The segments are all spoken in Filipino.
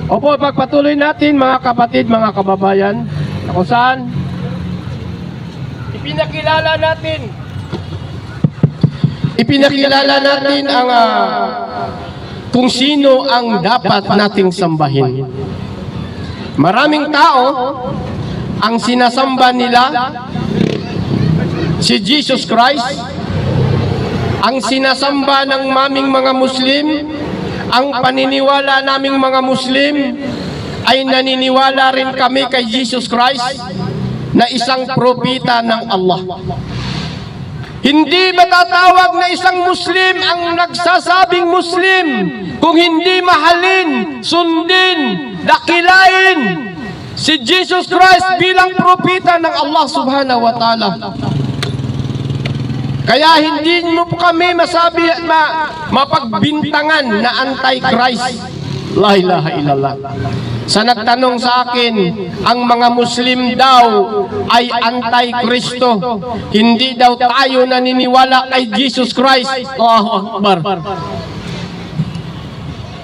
Opo, pagpatuloy natin mga kapatid, mga kababayan, kung saan ipinakilala natin ang kung sino ang dapat nating sambahin. Maraming tao ang sinasamba nila si Jesus Christ, ang sinasamba ng maming mga Muslim. Ang paniniwala naming mga Muslim ay naniniwala rin kami kay Jesus Christ na isang propeta ng Allah. Hindi matatawag na isang Muslim ang nagsasabing Muslim kung hindi mahalin, sundin, dakilain si Jesus Christ bilang propeta ng Allah subhanahu wa ta'ala. Kaya hindi mo po kami masabi at mapagbintangan na anti-Christ. La ilaha illallah. Sa nagtanong sa akin, ang mga Muslim daw ay anti-Kristo. Hindi daw tayo naniniwala kay Jesus Christ. Allahu Akbar.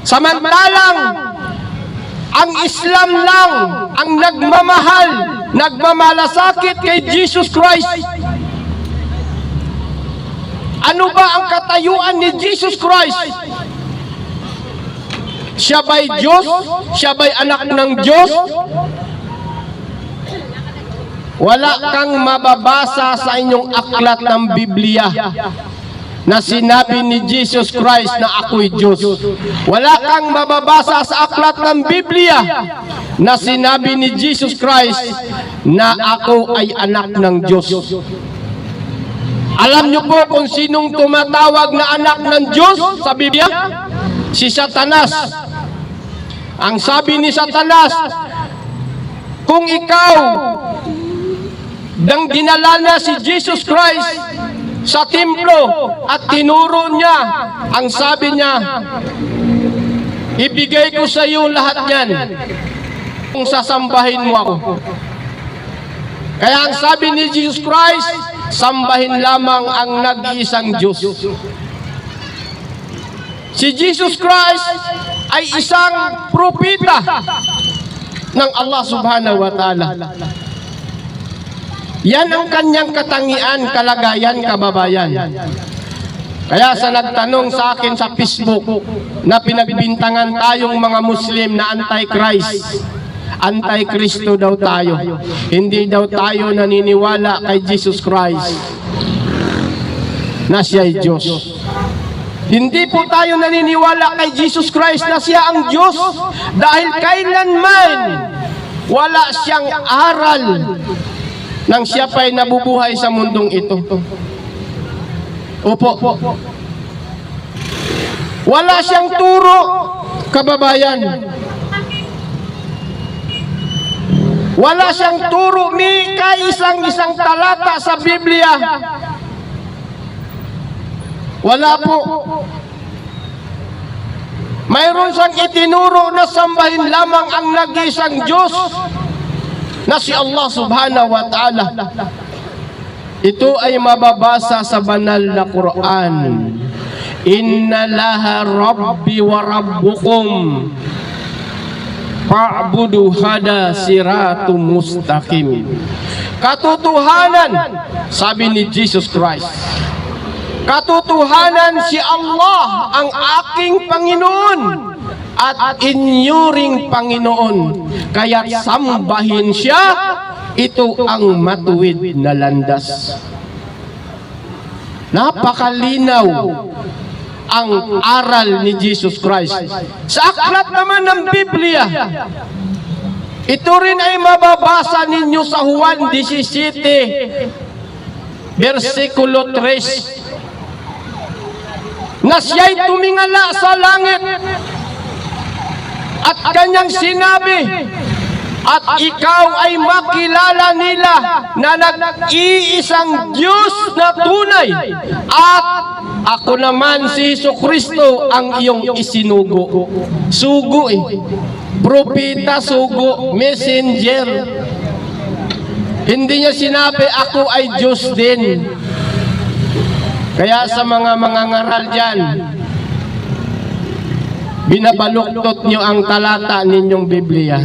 Samantalang, ang Islam lang ang nagmamahal, nagmamalasakit kay Jesus Christ. Ano ba ang katayuan ni Jesus Christ? Siya ba'y Diyos? Siya ba'y anak ng Diyos? Wala kang mababasa sa inyong aklat ng Biblia na sinabi ni Jesus Christ na ako'y Diyos. Wala kang mababasa sa aklat ng Biblia na sinabi ni Jesus Christ na ako ay anak ng Diyos. Alam niyo po kung sinong tumatawag na anak ng Diyos sa Biblia? Si Satanas. Ang sabi ni Satanas, kung ikaw dang dinala na si Jesus Christ sa templo at tinuro niya, ang sabi niya, ibigay ko sa iyo lahat yan kung sasambahin mo ako. Kaya ang sabi ni Jesus Christ, sambahin lamang ang nag-iisang Diyos. Si Jesus Christ ay isang propeta ng Allah subhanahu wa ta'ala. Yan ang kanyang katangian, kalagayan, kababayan. Kaya sa nagtanong sa akin sa Facebook na pinagbintangan tayong mga Muslim na anti-Christ, anti-Kristo daw tayo. Hindi daw tayo naniniwala kay Jesus Christ na siya ay Diyos. Hindi po tayo naniniwala kay Jesus Christ na siya ang Diyos dahil kailanman wala siyang aral nang siya pa'y nabubuhay sa mundong ito. Opo. Wala siyang turo, kababayan. Wala siyang turo, may isang talata sa Biblia. Wala po. Mayroon siyang itinuro na sambahin lamang ang nag-iisang Diyos na si Allah subhanahu wa ta'ala. Ito ay mababasa sa banal na Quran. Inna laha rabbi wa rabbukum fa'budu hada siratum mustaqim. Katotohanan, sabi ni Jesus Christ, katotohanan si Allah ang aking Panginoon at inyo ring Panginoon. Kaya sambahin siya, ito ang matuwid na landas. Napakalinaw ang aral ni Jesus Christ. Sa aklat naman ng Biblia, ito rin ay mababasa ninyo sa Juan 17, versikulo 3, na siya'y tumingala sa langit at kanyang sinabi, at ikaw ay makilala nila na nag-iisang Diyos na tunay, at ako naman si Jesucristo ang iyong isinugo. Sugo propeta, sugo, messenger. Hindi niya sinabi ako ay Diyos din. Kaya sa mga mangangaral dyan, binabaluktot nyo ang talata ninyong Biblia.